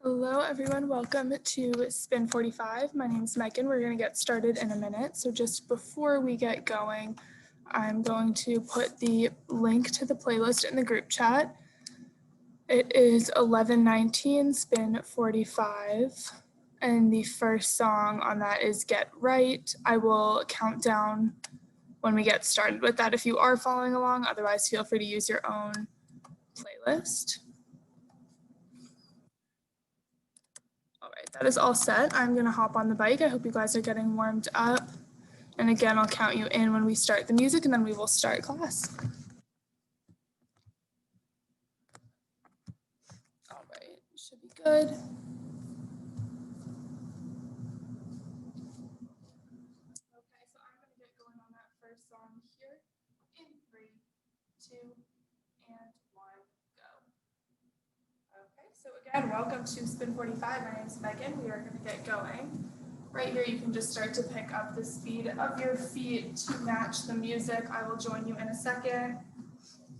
Hello everyone, welcome to Spin 45. My name is Megan. We're going to get started in a minute. So just before we get going, I'm going to put the link to the playlist in the group chat. It is 11:19 Spin 45, and the first song on that is Get Right. I will count down when we get started with that if you are following along. Otherwise, feel free to use your own playlist. All right, that is all set. I'm gonna hop on the bike. I hope you guys are getting warmed up. And again, I'll count you in when we start the music and then we will start class. All right, should be good. Okay, so I'm gonna get going on that first song here in 3, 2, and 1, go. Okay, so again, welcome to Spin 45. My name is Megan. We are gonna get going. Right here, you can just start to pick up the speed of your feet to match the music. I will join you in a second,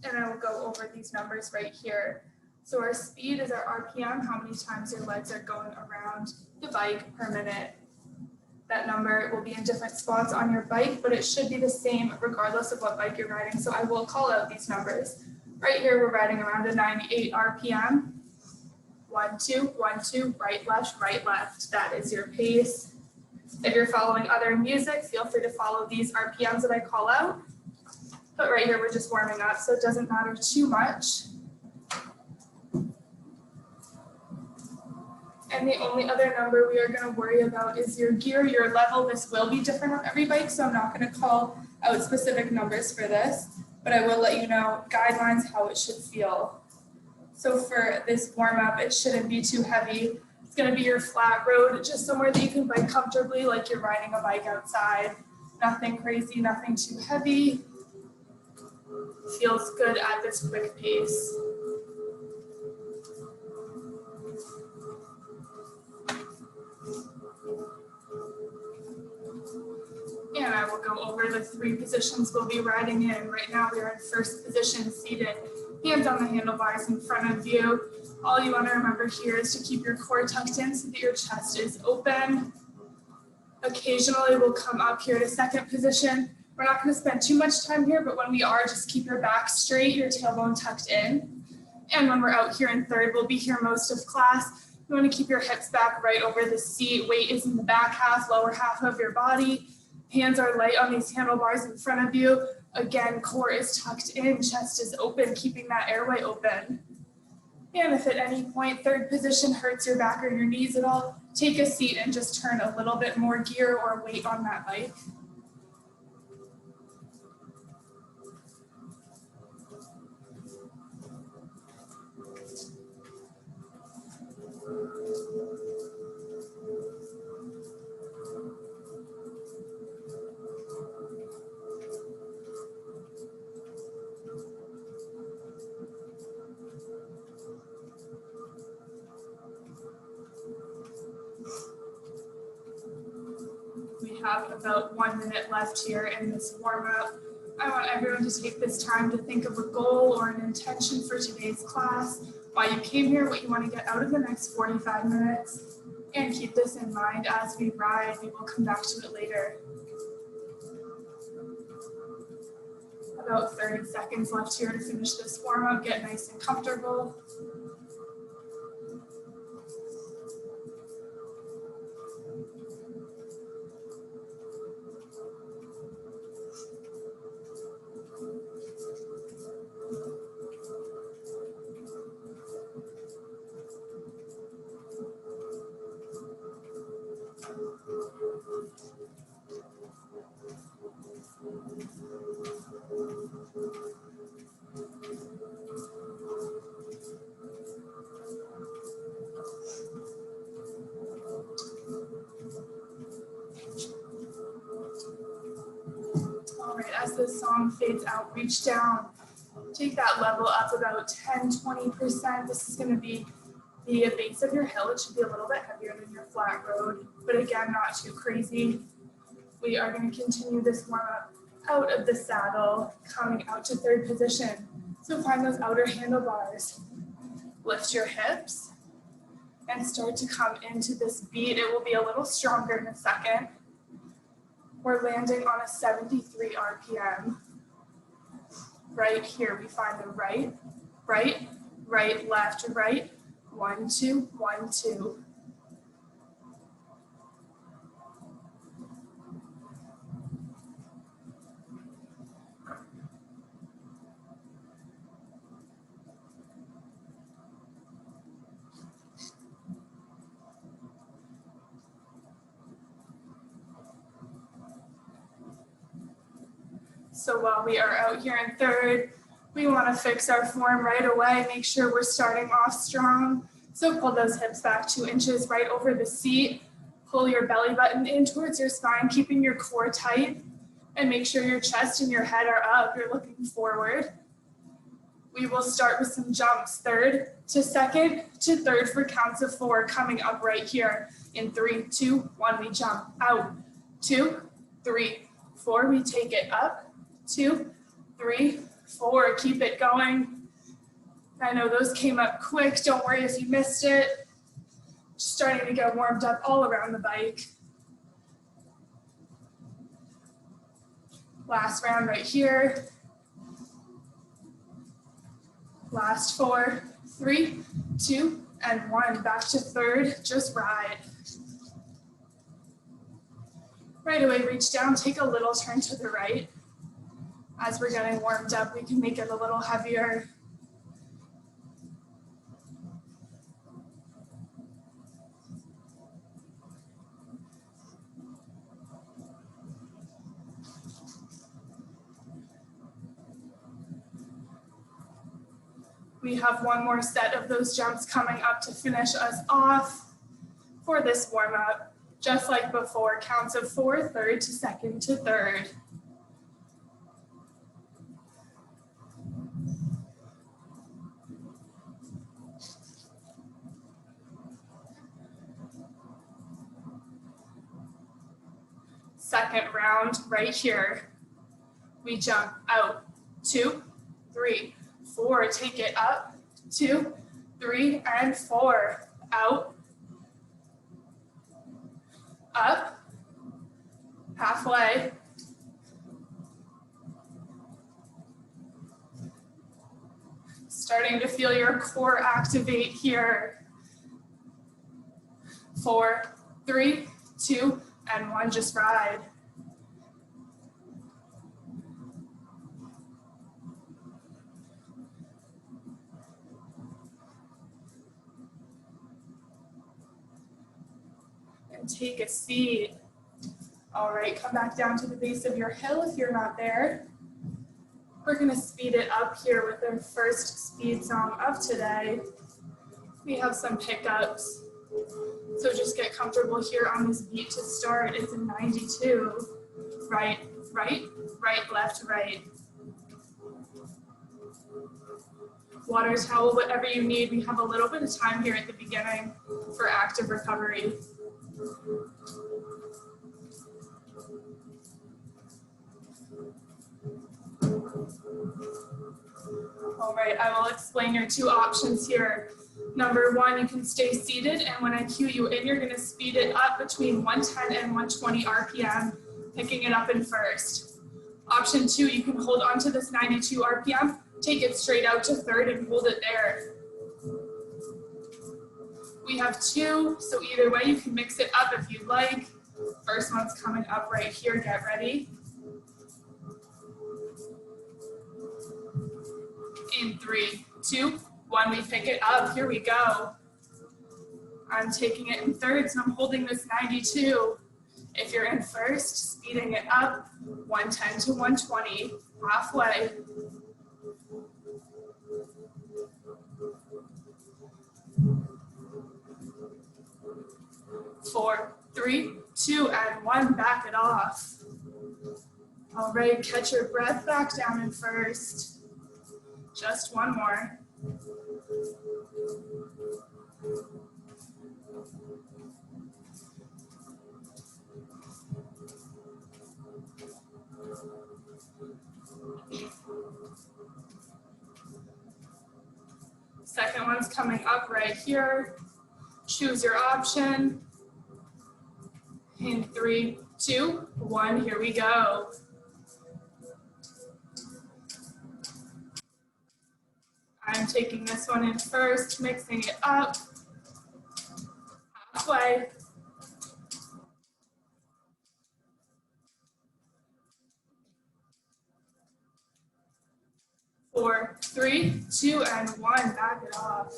and I will go over these numbers right here. So our speed is our RPM, how many times your legs are going around the bike per minute. That number will be in different spots on your bike, but it should be the same regardless of what bike you're riding. So I will call out these numbers. Right here, we're riding around a 98 RPM. 1, 2, 1, 2, right, left. That is your pace. If you're following other music, feel free to follow these RPMs that I call out. But right here, we're just warming up, so it doesn't matter too much. And the only other number we are going to worry about is your gear, your level. This will be different on every bike, so I'm not going to call out specific numbers for this, but I will let you know guidelines how it should feel. So for this warm up, it shouldn't be too heavy. It's going to be your flat road, just somewhere that you can bike comfortably, like you're riding a bike outside. Nothing crazy, nothing too heavy. Feels good at this quick pace. And I will go over the 3 positions we'll be riding in. Right now we are in first position, seated, hands on the handlebars in front of you. All you want to remember here is to keep your core tucked in so that your chest is open. Occasionally we'll come up here to second position. We're not going to spend too much time here, but when we are, just keep your back straight, your tailbone tucked in. And when we're out here in third, we'll be here most of class. You want to keep your hips back right over the seat. Weight is in the back half, lower half of your body. Hands are light on these handlebars in front of you. Again, core is tucked in, chest is open, keeping that airway open. And if at any point third position hurts your back or your knees at all, take a seat and just turn a little bit more gear or weight on that bike. We have about 1 minute left here in this warm-up. I want everyone to take this time to think of a goal or an intention for today's class, why you came here, what you want to get out of the next 45 minutes, and keep this in mind as we ride. We will come back to it later. About 30 seconds left here to finish this warm-up. Get nice and comfortable. All right, as this song fades out, reach down. Take that level up about 10-20%. This is going to be the base of your hill. It should be a little bit heavier than your flat road, but again, not too crazy. We are going to continue this warm-up out of the saddle, coming out to third position. So find those outer handlebars. Lift your hips. and start to come into this beat. It will be a little stronger in a second. We're landing on a 73 RPM. Right here, we find the right, right, right, left, right, 1, 2, 1, 2. So while we are out here in third, we want to fix our form right away, make sure we're starting off strong. So pull those hips back 2 inches right over the seat. Pull your belly button in towards your spine, keeping your core tight, and make sure your chest and your head are up. You're looking forward. We will start with some jumps, third to second to third for counts of 4, coming up right here. In 3, 2, 1, we jump out. 2, 3, 4, we take it up. 2, 3, 4, keep it going. I know those came up quick. Don't worry if you missed it. Just starting to get warmed up all around the bike. Last round right here. Last 4, 3, 2, and 1. Back to third, just ride. Right away, reach down, take a little turn to the right. As we're getting warmed up, we can make it a little heavier. We have one more set of those jumps coming up to finish us off for this warm-up. Just like before, counts of 4, third to second to third. Second round right here. We jump out, 2, 3, 4, take it up, 2, 3, and 4, out, up, halfway, starting to feel your core activate here. 4, 3, 2, and 1, just ride. And take a seat. All right, come back down to the base of your hill if you're not there. We're gonna speed it up here with our first speed song of today. We have some pickups. So just get comfortable here on this beat to start. It's a 92. Right, right, right, left, right. Water towel, whatever you need. We have a little bit of time here at the beginning for active recovery. All right, I will explain your 2 options here. Number 1, you can stay seated, and when I cue you in, you're gonna speed it up between 110 and 120 RPM, picking it up in first. Option 2, you can hold on to this 92 RPM, take it straight out to third and hold it there. We have 2, so either way you can mix it up if you'd like. First one's coming up right here, get ready. In 3, 2, 1, we pick it up, here we go. I'm taking it in third, so I'm holding this 92. If you're in first, speeding it up, 110 to 120, halfway. 4, 3, 2, and 1, back it off. All right, catch your breath back down in first. Just one more. Second one's coming up right here. Choose your option. In 3, 2, 1, here we go. I'm taking this one in first, mixing it up. Halfway. 4, 3, 2, and 1. Back it off.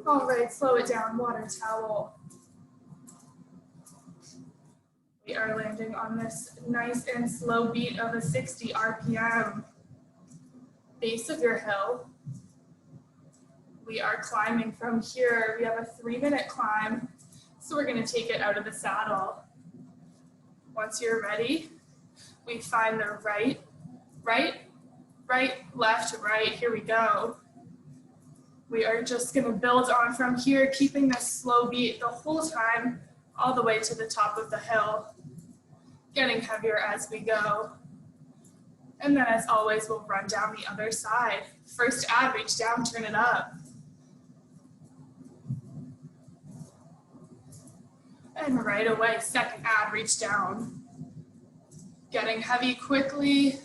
All right, slow it down. Water towel. We are landing on this nice and slow beat of a 60 RPM. Base of your hill. We are climbing from here. We have a 3-minute climb, so we're going to take it out of the saddle. Once you're ready, we find the right, left, right. Here we go. We are just going to build on from here, keeping this slow beat the whole time, all the way to the top of the hill, getting heavier as we go. And then as always, we'll run down the other side. First add, reach down, turn it up. And right away, second add, reach down. Getting heavy quickly.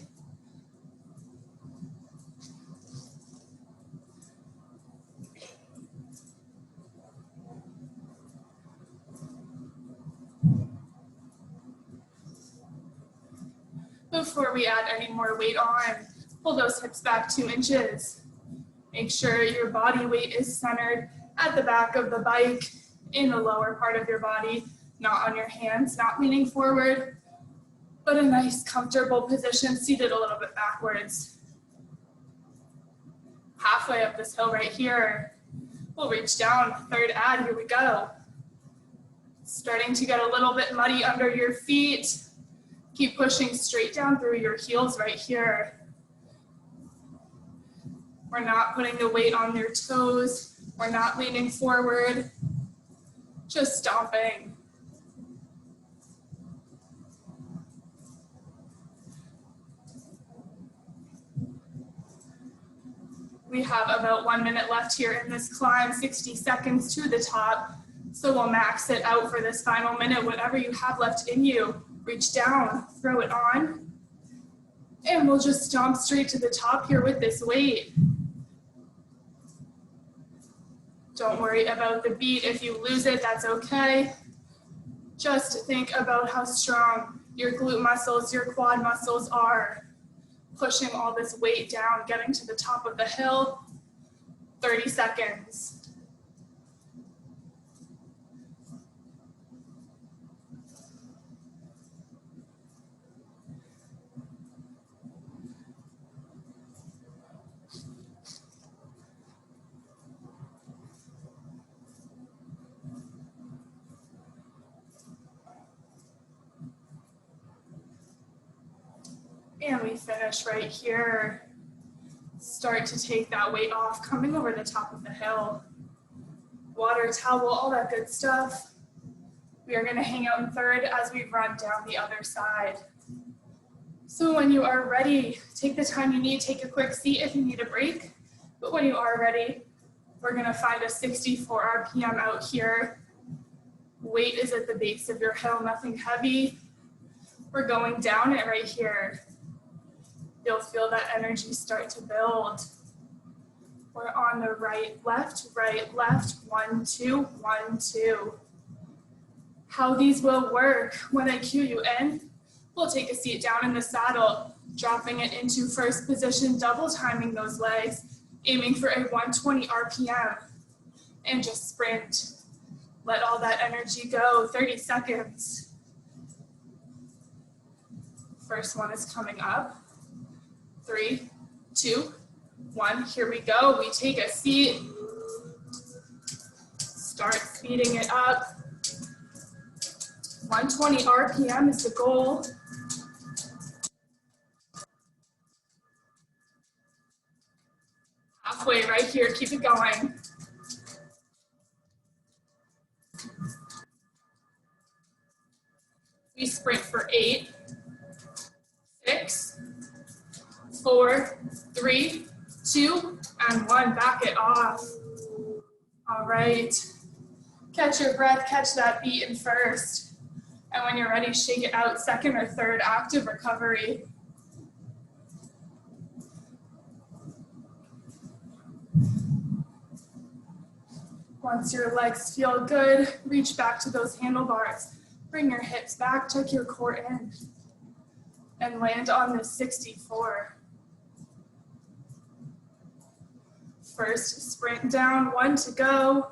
Before we add any more weight on, pull those hips back 2 inches. Make sure your body weight is centered at the back of the bike, in the lower part of your body, not on your hands, not leaning forward, but a nice comfortable position, seated a little bit backwards. Halfway up this hill right here, we'll reach down, third add, here we go. Starting to get a little bit muddy under your feet. Keep pushing straight down through your heels right here. We're not putting the weight on your toes. We're not leaning forward, just stomping. We have about 1 minute left here in this climb, 60 seconds to the top. So we'll max it out for this final minute, whatever you have left in you. Reach down, throw it on, and we'll just stomp straight to the top here with this weight. Don't worry about the beat. If you lose it, that's okay. Just think about how strong your glute muscles, your quad muscles are. Pushing all this weight down, getting to the top of the hill. 30 seconds. And we finish right here. Start to take that weight off, coming over the top of the hill. Water towel, all that good stuff. We are going to hang out in third as we run down the other side. So when you are ready, take the time you need, take a quick seat if you need a break. But when you are ready, we're going to find a 64 RPM out here. Weight is at the base of your hill, nothing heavy. We're going down it right here. You'll feel that energy start to build. We're on the right, left, 1, 2, 1, 2. How these will work, when I cue you in, we'll take a seat down in the saddle, dropping it into first position, double timing those legs, aiming for a 120 RPM, and just sprint. Let all that energy go, 30 seconds. First one is coming up. 3, 2, 1, here we go. We take a seat, start speeding it up. 120 RPM is the goal. Halfway right here, keep it going. We sprint for 8, 6, 4, 3, 2, and 1. Back it off. All right. Catch your breath, catch that beat in first. And when you're ready, shake it out, second or third active recovery. Once your legs feel good, reach back to those handlebars. Bring your hips back, tuck your core in, and land on the 64. First sprint down, 1 to go.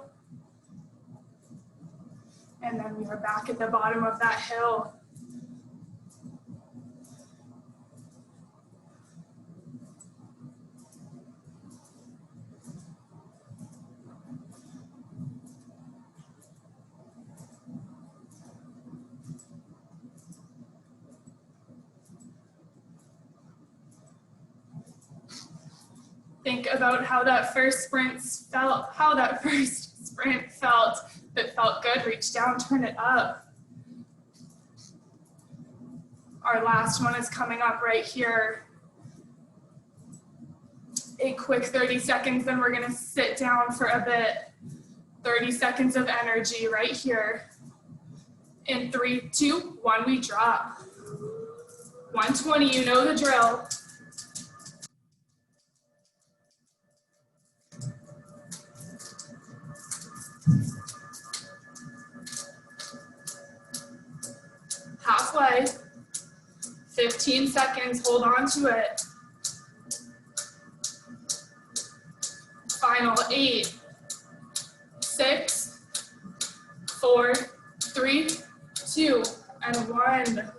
And then we are back at the bottom of that hill. Think about how that first sprint felt, If it felt good, reach down, turn it up. Our last one is coming up right here. A quick 30 seconds, then we're gonna sit down for a bit. 30 seconds of energy right here. In 3, 2, 1, we drop. 120, you know the drill. Halfway. 15 seconds, hold on to it. Final 8, 6, 4, 3, 2, and 1.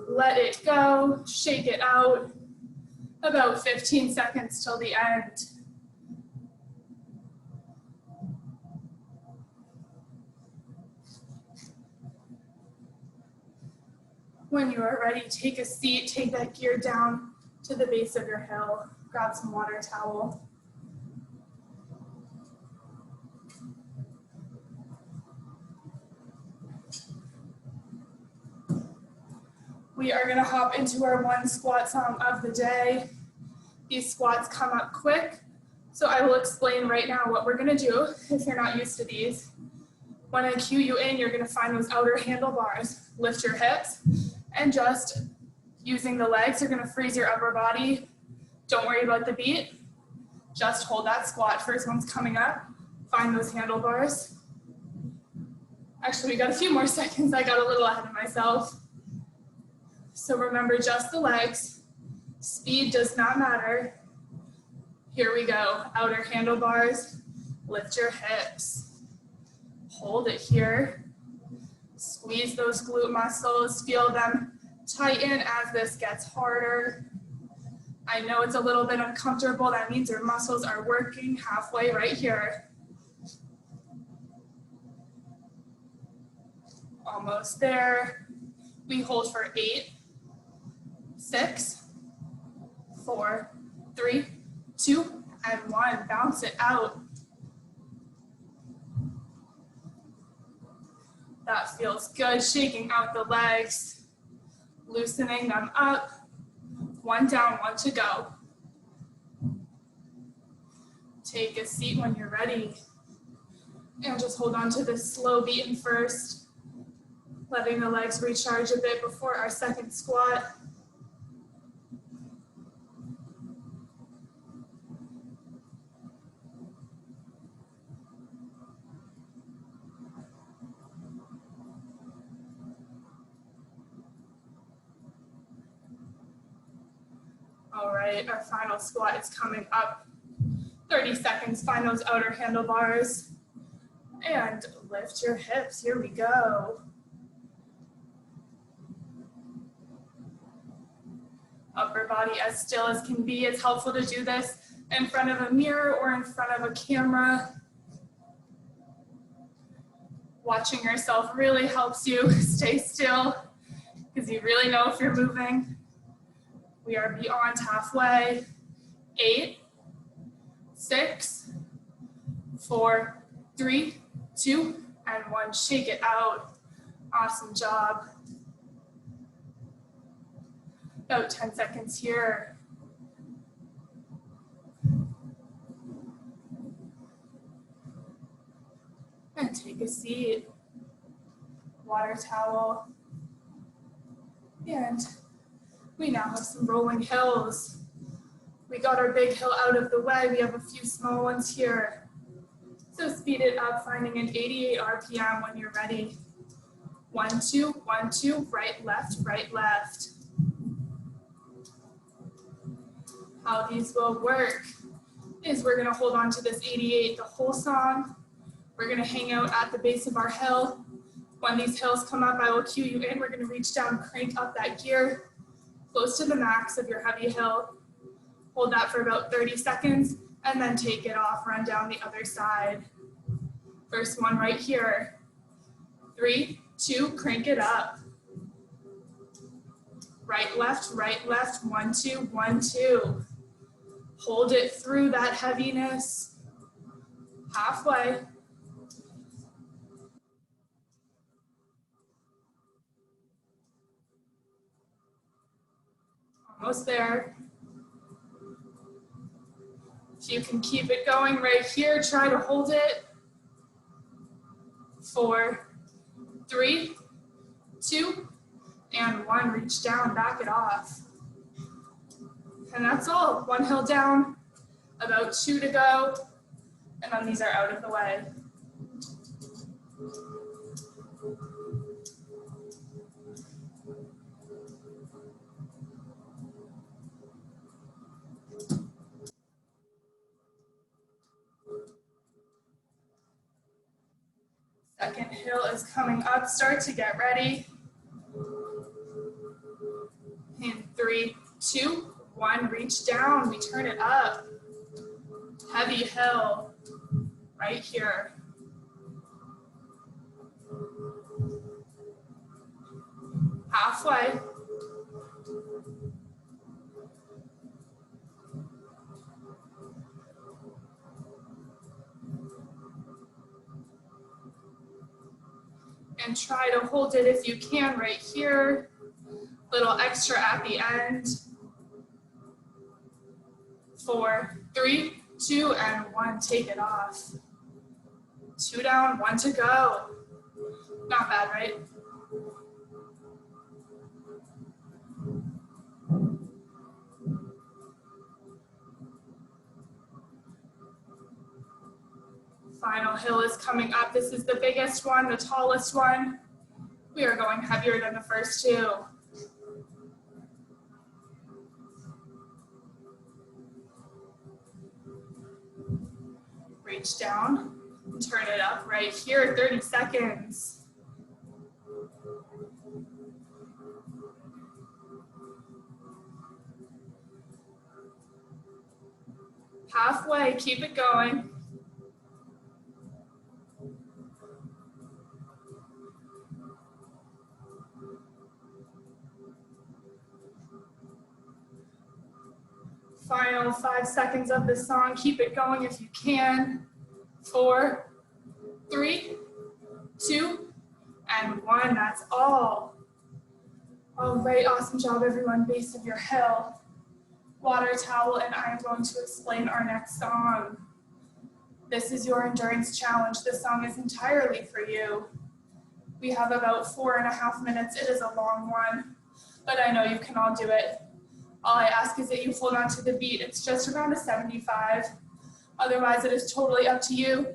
Let it go, shake it out. About 15 seconds till the end. When you are ready, take a seat, take that gear down to the base of your hill. Grab some water towel. We are gonna hop into our 1 squat song of the day. These squats come up quick, so I will explain right now what we're gonna do if you're not used to these. When I cue you in, you're gonna find those outer handlebars. Lift your hips, and just using the legs, you're gonna freeze your upper body. Don't worry about the beat. Just hold that squat. First one's coming up. Find those handlebars. Actually, we got a few more seconds. I got a little ahead of myself. So remember, just the legs. Speed does not matter. Here we go. Outer handlebars. Lift your hips. Hold it here. Squeeze those glute muscles. Feel them tighten as this gets harder. I know it's a little bit uncomfortable. That means your muscles are working halfway right here. Almost there. We hold for 8, 6, 4, 3, 2, and 1. Bounce it out. That feels good. Shaking out the legs, loosening them up. 1 down, 1 to go. Take a seat when you're ready. And just hold on to this slow beat in first. Letting the legs recharge a bit before our second squat. All right, our final squat is coming up. 30 seconds, find those outer handlebars. And lift your hips, here we go. Upper body as still as can be. It's helpful to do this in front of a mirror or in front of a camera. Watching yourself really helps you stay still because you really know if you're moving. We are beyond halfway. 8, 6, 4, 3, 2, and 1. Shake it out. Awesome job. About 10 seconds here. And take a seat. Water towel. And we now have some rolling hills. We got our big hill out of the way. We have a few small ones here. So speed it up, finding an 88 RPM when you're ready. 1, 2, 1, 2, right, left, right, left. How these will work is we're gonna hold on to this 88 the whole song. We're gonna hang out at the base of our hill. When these hills come up, I will cue you in. We're gonna reach down, crank up that gear, close to the max of your heavy hill. Hold that for about 30 seconds, and then take it off, run down the other side. First one right here. 3, 2, crank it up. Right, left, 1, 2, 1, 2. Hold it through that heaviness. Halfway. Almost there. If you can keep it going right here, try to hold it. 4, 3, 2, and 1. Reach down, back it off. And that's all. 1 hill down, about 2 to go, and then these are out of the way. Second hill is coming up. Start to get ready. In 3, 2, 1, reach down. We turn it up. Heavy hill right here. Halfway. And try to hold it if you can right here. Little extra at the end. 4, 3, 2, and 1. Take it off. 2 down, 1 to go. Not bad, right? Final hill is coming up. This is the biggest one, the tallest one. We are going heavier than the first 2. Reach down, turn it up right here, 30 seconds. Halfway, keep it going. Final 5 seconds of the song. Keep it going if you can. 4, 3, 2, and 1. That's all. All right, awesome job, everyone. Base of your hill. Water towel, and I am going to explain our next song. This is your endurance challenge. This song is entirely for you. We have about 4.5 minutes. It is a long one, but I know you can all do it. All I ask is that you hold on to the beat. It's just around a 75. Otherwise, it is totally up to you.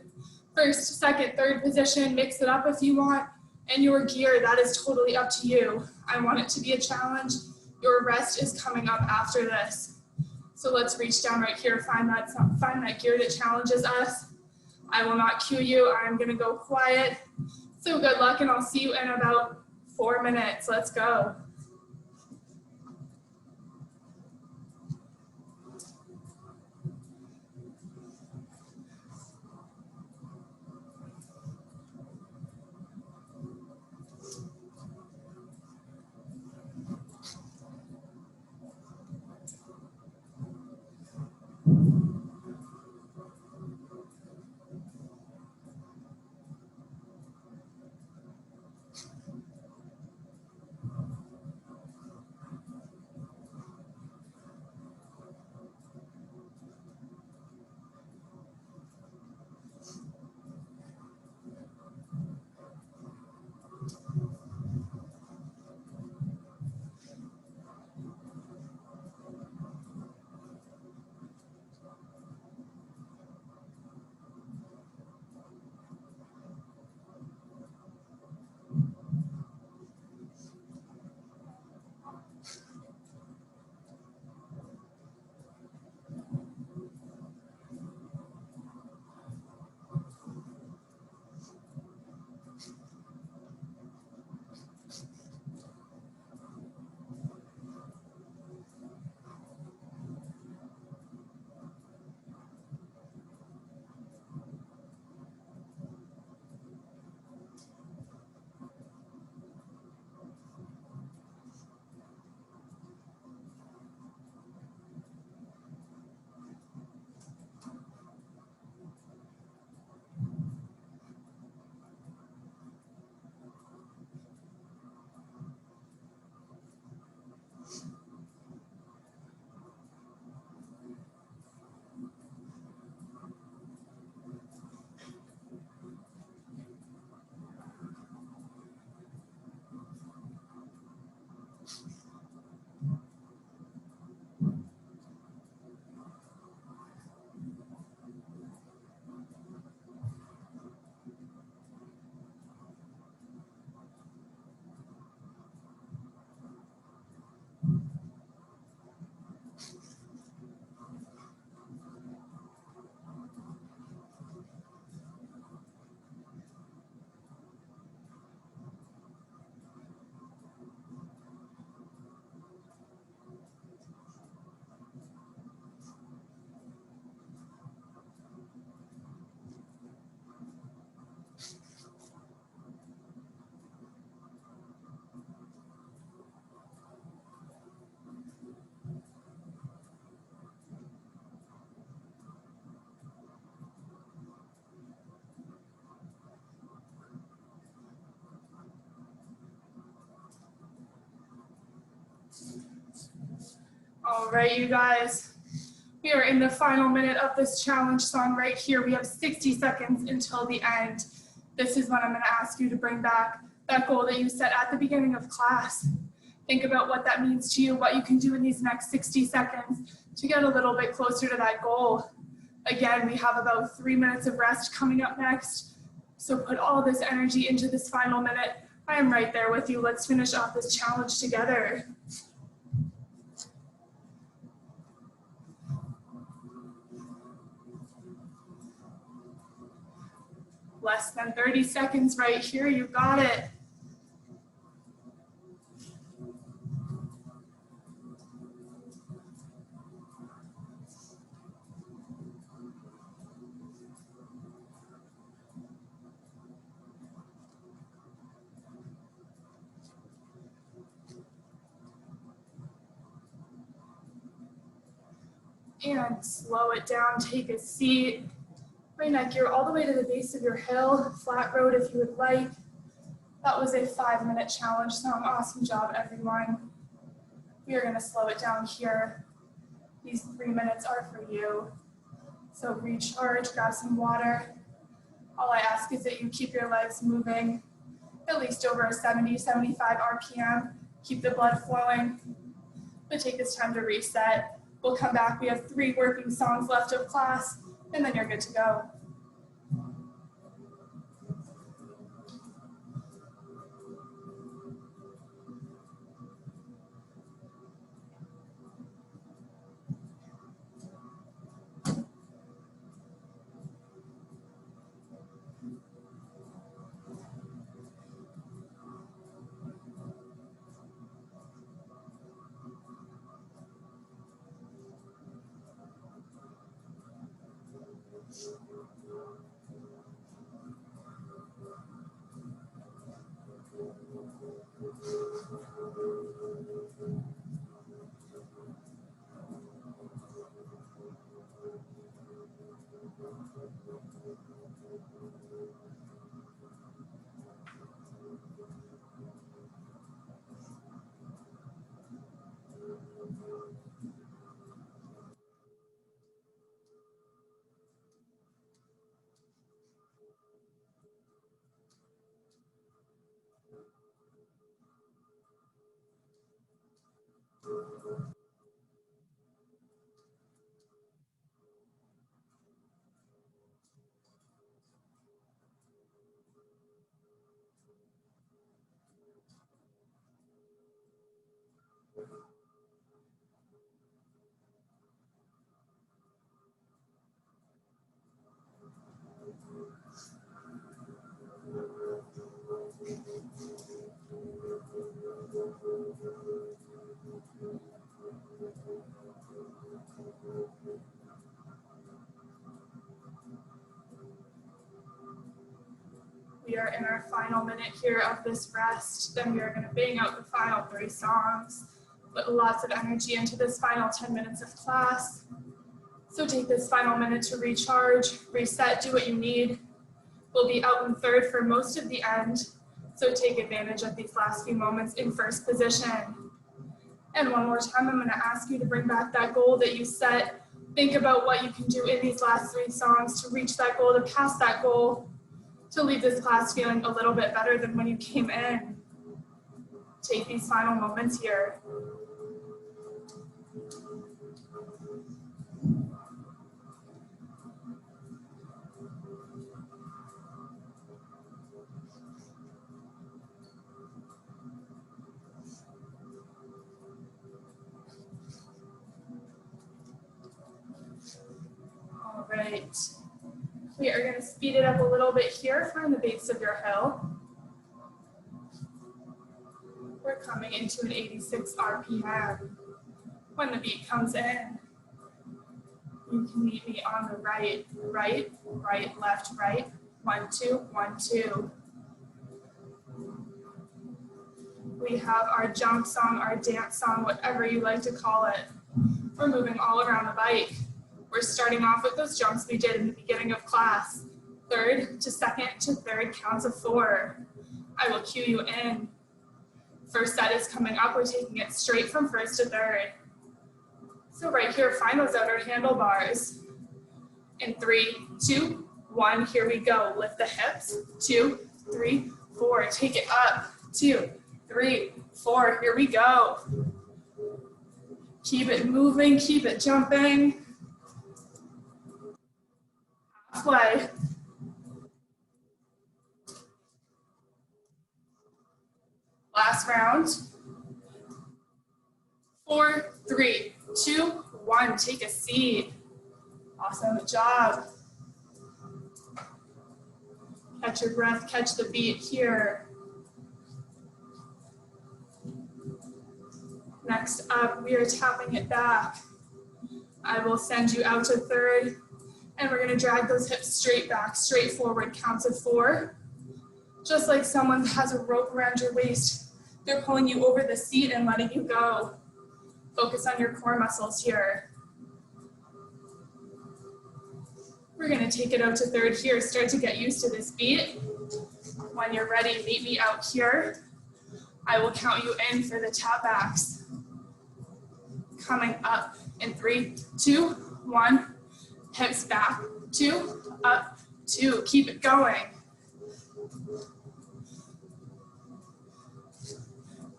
First, second, third position, mix it up if you want. And your gear, that is totally up to you. I want it to be a challenge. Your rest is coming up after this. So let's reach down right here, find that gear that challenges us. I will not cue you. I'm gonna go quiet. So good luck, and I'll see you in about 4 minutes. Let's go. All right, you guys, we are in the final minute of this challenge song right here. We have 60 seconds until the end. This is when I'm gonna ask you to bring back that goal that you set at the beginning of class. Think about what that means to you, what you can do in these next 60 seconds to get a little bit closer to that goal. Again, we have about 3 minutes of rest coming up next. So put all this energy into this final minute. I am right there with you. Let's finish off this challenge together. Less than 30 seconds right here, you got it. And slow it down, take a seat. Bring that gear all the way to the base of your hill, flat road if you would like. That was a 5-minute challenge song. Awesome job, everyone. We are gonna slow it down here. These 3 minutes are for you. So recharge, grab some water. All I ask is that you keep your legs moving at least over 70, 75 RPM. Keep the blood flowing. But take this time to reset. We'll come back. We have 3 working songs left of class, and then you're good to go. We are in our final minute here of this rest. Then we are going to bang out the final 3 songs. Put lots of energy into this final 10 minutes of class. So take this final minute to recharge, reset, do what you need. We'll be out in third for most of the end. So take advantage of these last few moments in first position. And one more time, I'm going to ask you to bring back that goal that you set. Think about what you can do in these last 3 songs to reach that goal, to pass that goal, to leave this class feeling a little bit better than when you came in. Take these final moments here. All right. We are going to speed it up a little bit here from the base of your hill. We're coming into an 86 RPM. When the beat comes in, you can meet me on the right, right, right, left, right. 1, 2, 1, 2. We have our jump song, our dance song, whatever you like to call it. We're moving all around the bike. We're starting off with those jumps we did in the beginning of class. 3rd to 2nd to 3rd counts of 4. I will cue you in. First set is coming up. We're taking it straight from 1st to 3rd. So right here, find those outer handlebars. In 3, 2, 1, here we go. Lift the hips, 2, 3, 4. Take it up, 2, 3, 4. Here we go. Keep it moving, keep it jumping. Halfway. Last round. 4, 3, 2, 1. Take a seat. Awesome job. Catch your breath, catch the beat here. Next up, we are tapping it back. I will send you out to third, and we're gonna drag those hips straight back, straight forward, counts of 4. Just like someone has a rope around your waist, they're pulling you over the seat and letting you go. Focus on your core muscles here. We're gonna take it out to third here. Start to get used to this beat. When you're ready, meet me out here. I will count you in for the tap backs. Coming up in 3, 2, 1. Hips back, 2, up, 2. Keep it going.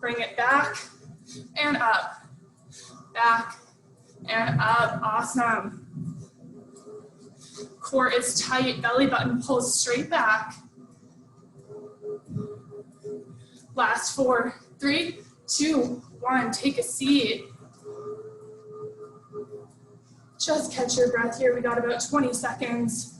Bring it back and up. Back and up. Awesome. Core is tight, belly button pulls straight back. Last 4, 3, 2, 1. Take a seat. Just catch your breath here. We got about 20 seconds.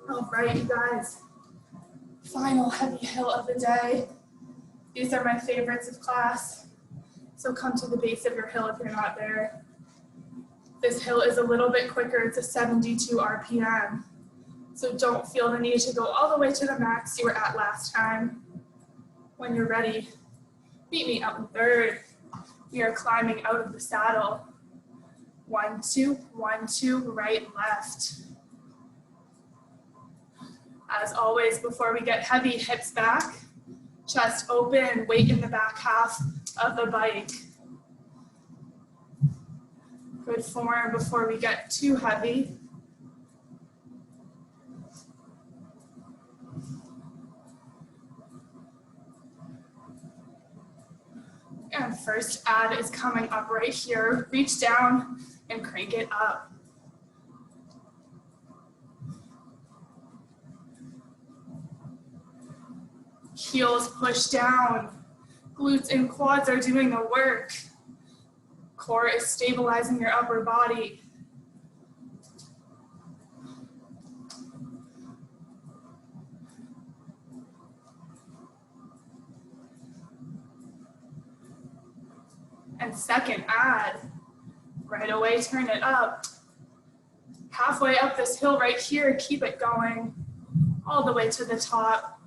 All right, you guys. Final heavy hill of the day. These are my favorites of class. So come to the base of your hill if you're not there. This hill is a little bit quicker. It's a 72 RPM. So don't feel the need to go all the way to the max you were at last time. When you're ready, meet me out in third. We are climbing out of the saddle. 1, 2, 1, 2, right, left. As always, before we get heavy, hips back, chest open, weight in the back half of the bike. Good form before we get too heavy. And first add is coming up right here. Reach down and crank it up. Heels push down. Glutes and quads are doing the work. Core is stabilizing your upper body. And second add, right away turn it up. Halfway up this hill right here, keep it going all the way to the top.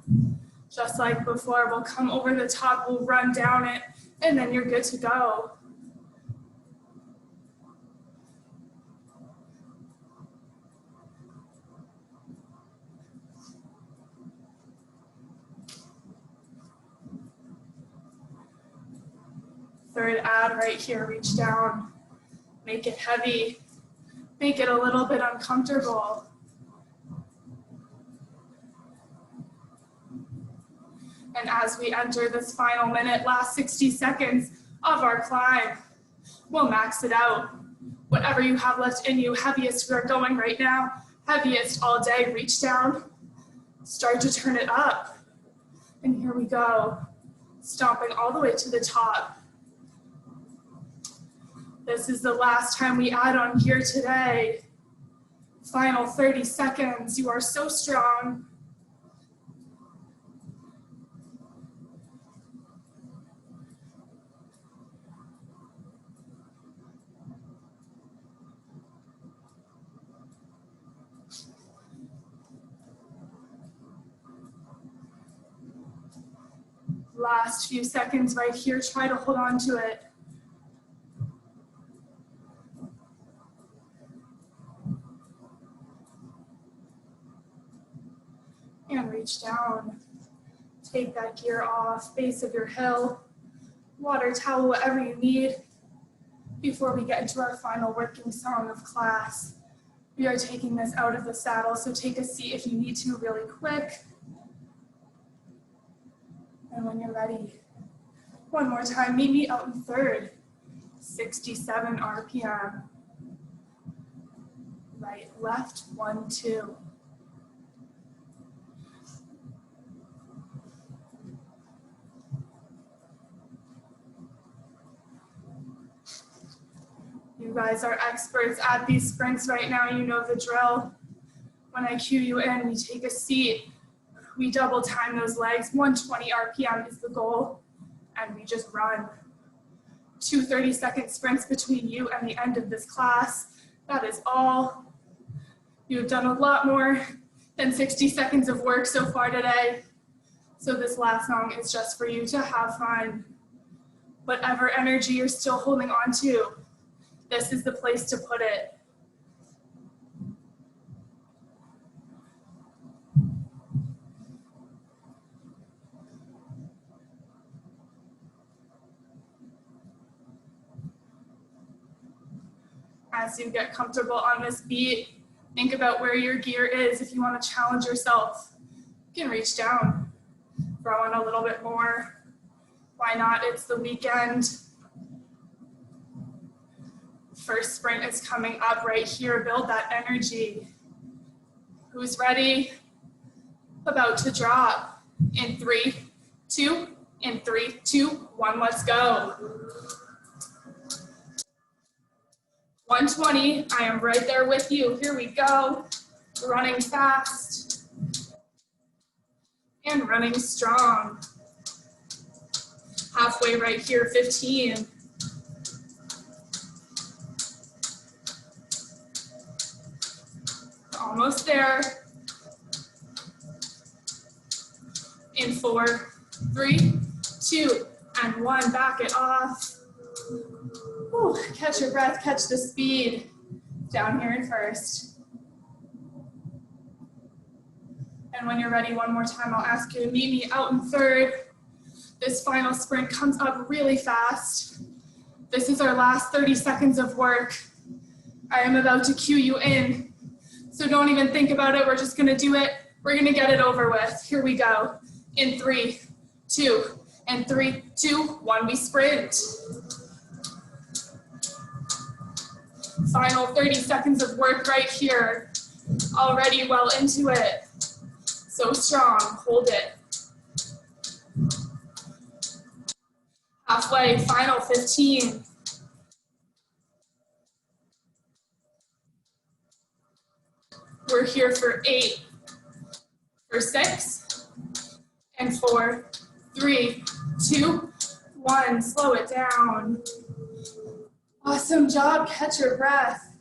Just like before, we'll come over the top, we'll run down it, and then you're good to go. Third add right here, reach down, make it heavy, make it a little bit uncomfortable. And as we enter this final minute, last 60 seconds of our climb, we'll max it out. Whatever you have left in you, heaviest we're going right now, heaviest all day, reach down, start to turn it up. And here we go, stomping all the way to the top. This is the last time we add on here today. Final 30 seconds, you are so strong. Last few seconds right here, try to hold on to it. reach down, take that gear off, base of your hill, water towel, whatever you need. Before we get into our final working song of class, we are taking this out of the saddle, so take a seat if you need to really quick. And when you're ready, one more time, meet me out in third, 67 RPM. Right, left, 1, 2. You guys are experts at these sprints right now. You know the drill. When I cue you in, we take a seat. We double time those legs. 120 RPM is the goal. And we just run. 2 30-second sprints between you and the end of this class. That is all. You have done a lot more than 60 seconds of work so far today. So this last song is just for you to have fun. Whatever energy you're still holding on to, this is the place to put it. As you get comfortable on this beat, think about where your gear is. If you want to challenge yourself, you can reach down, throw in a little bit more. Why not? It's the weekend. First sprint is coming up right here. Build that energy. Who's ready? About to drop. In 3, 2, in 3, 2, 1, let's go. 120, I am right there with you. Here we go. Running fast and running strong. Halfway right here, 15. Almost there. In 4, 3, 2, and 1. Back it off. Whew, catch your breath, catch the speed. Down here in first. And when you're ready, one more time, I'll ask you to meet me out in third. This final sprint comes up really fast. This is our last 30 seconds of work. I am about to cue you in. So don't even think about it. We're just gonna do it. We're gonna get it over with. Here we go. In 3, 2, and 3, 2, 1, we sprint. Final 30 seconds of work right here. Already well into it. So strong, hold it. Halfway, final 15. We're here for 8, for 6, and 4, 3, 2, 1. Slow it down. Awesome job. Catch your breath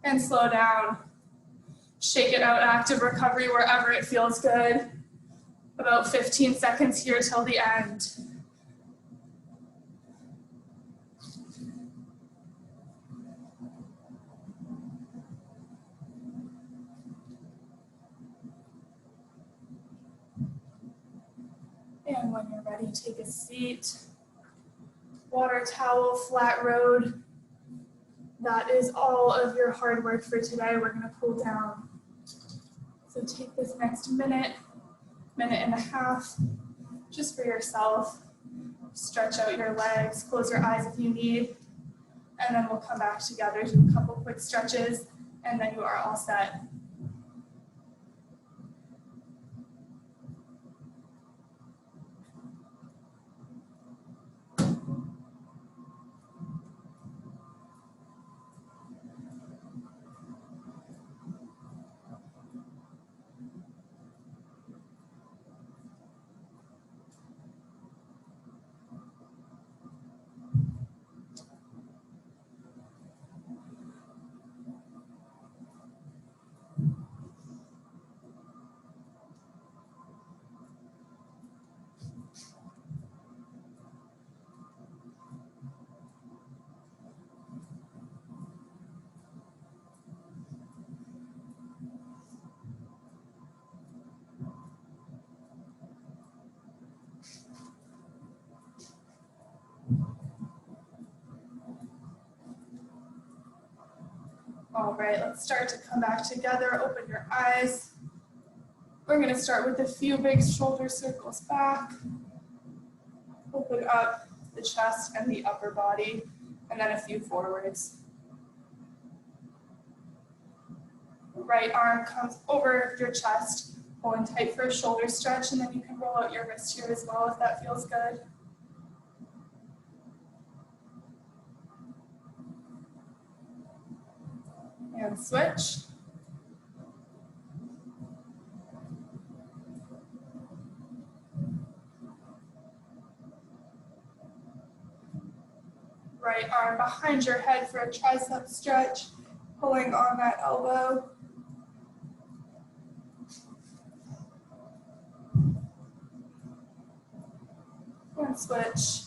and slow down. Shake it out, active recovery wherever it feels good. About 15 seconds here till the end. And when you're ready, take a seat. Water towel, flat road. That is all of your hard work for today. We're gonna cool down. So take this next minute, minute and a half, just for yourself. Stretch out your legs, close your eyes if you need, and then we'll come back together, do a couple quick stretches, and then you are all set. All right, let's start to come back together. Open your eyes. We're going to start with a few big shoulder circles back. Open up the chest and the upper body, and then a few forwards. Right arm comes over your chest, pulling tight for a shoulder stretch, and then you can roll out your wrist here as well if that feels good. And switch. Right arm behind your head for a tricep stretch, pulling on that elbow. And switch.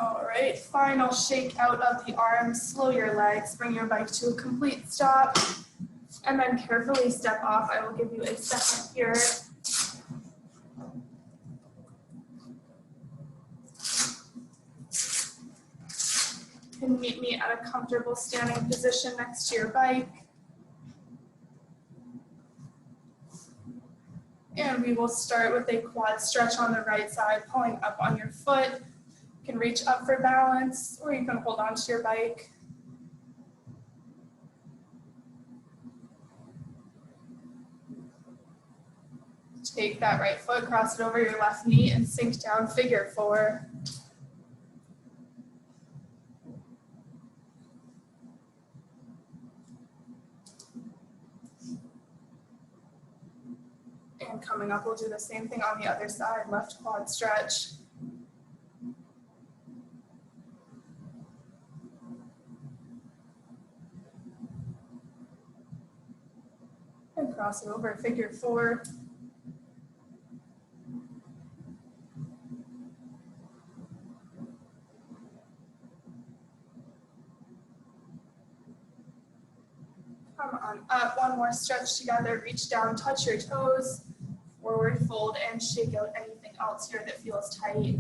All right, final shake out of the arms. Slow your legs, bring your bike to a complete stop, and then carefully step off. I will give you a second here. You can meet me at a comfortable standing position next to your bike. And we will start with a quad stretch on the right side, pulling up on your foot. You can reach up for balance, or you can hold on to your bike. Take that right foot, cross it over your left knee, and sink down, figure four. And coming up, we'll do the same thing on the other side, left quad stretch. And cross it over, figure four. Come on up, one more stretch together, reach down, touch your toes, forward fold, and shake out anything else here that feels tight.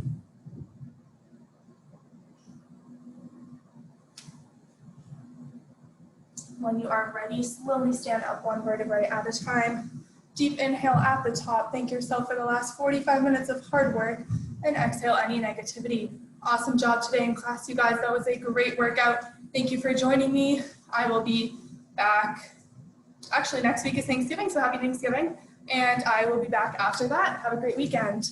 When you are ready, slowly stand up one vertebrae at a time. Deep inhale at the top. Thank yourself for the last 45 minutes of hard work, and exhale any negativity. Awesome job today in class, you guys. That was a great workout. Thank you for joining me. I will be back. Actually, next week is Thanksgiving, so happy Thanksgiving. And I will be back after that. Have a great weekend.